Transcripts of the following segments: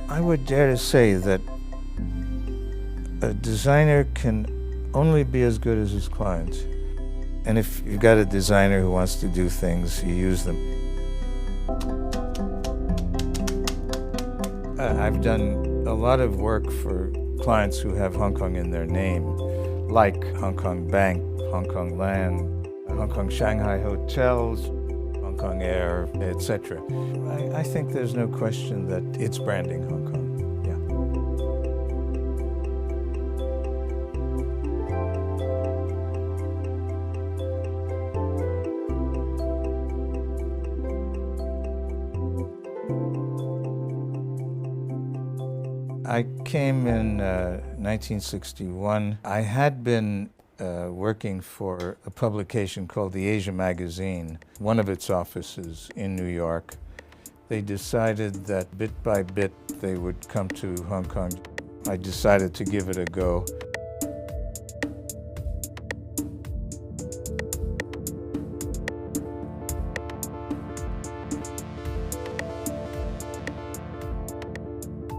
I would dare to say that a designer can only be as good as his clients. And if you've got a designer who wants to do things, you use them. I've done a lot of work for clients who have Hong Kong in their name, like Hong Kong Bank, Hong Kong Land, Hong Kong Shanghai Hotels, Hong Kong Air, etc. I think there's no question that it's branding Hong Kong. I came in 1961. I had been working for a publication called the Asia Magazine, one of its offices in New York. They decided that bit by bit they would come to Hong Kong. I decided to give it a go.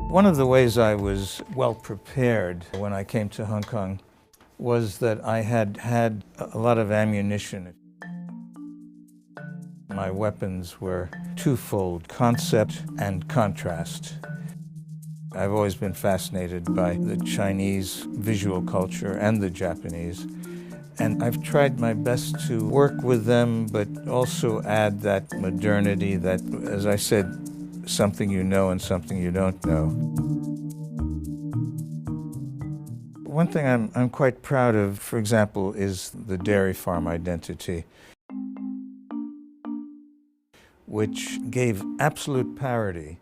One of the ways I was well prepared when I came to Hong Kong was that I had had a lot of ammunition. My weapons were twofold: concept and contrast. I've always been fascinated by the Chinese visual culture and the Japanese, and I've tried my best to work with them, but also add that modernity, that, as I said, something you know and something you don't know. One thing I'm quite proud of, for example, is the dairy farm identity, which gave absolute parity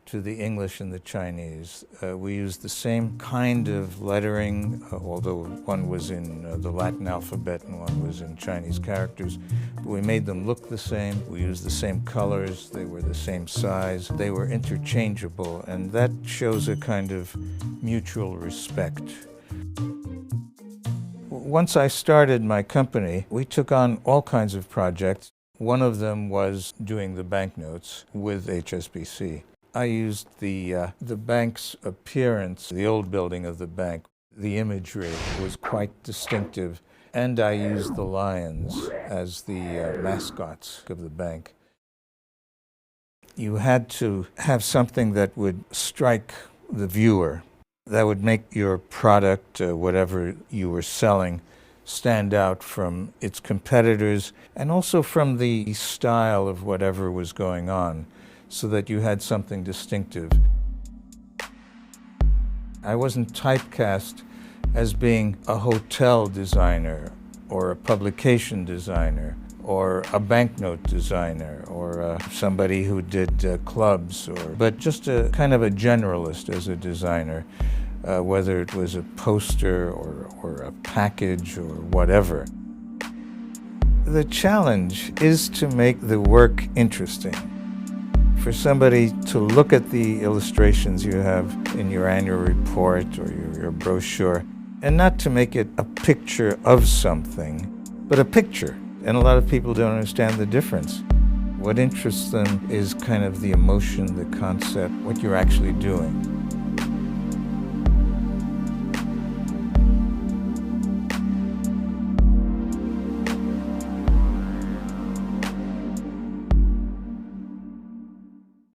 to the English and the Chinese. We used the same kind of lettering, although one was in the Latin alphabet and one was in Chinese characters. But we made them look the same. We used the same colors. They were the same size. They were interchangeable, and that shows a kind of mutual respect. Once I started my company, we took on all kinds of projects. One of them was doing the banknotes with HSBC. I used the bank's appearance, the old building of the bank. The imagery was quite distinctive, and I used the lions as the mascots of the bank. You had to have something that would strike the viewer, that would make your product, whatever you were selling, stand out from its competitors, and also from the style of whatever was going on, so that you had something distinctive. I wasn't typecast as being a hotel designer or a publication designer or a banknote designer or somebody who did clubs, but just a kind of a generalist as a designer, whether it was a poster or a package or whatever. The challenge is to make the work interesting. For somebody to look at the illustrations you have in your annual report or your brochure, and not to make it a picture of something, but a picture. And a lot of people don't understand the difference. What interests them is kind of the emotion, the concept, what you're actually doing.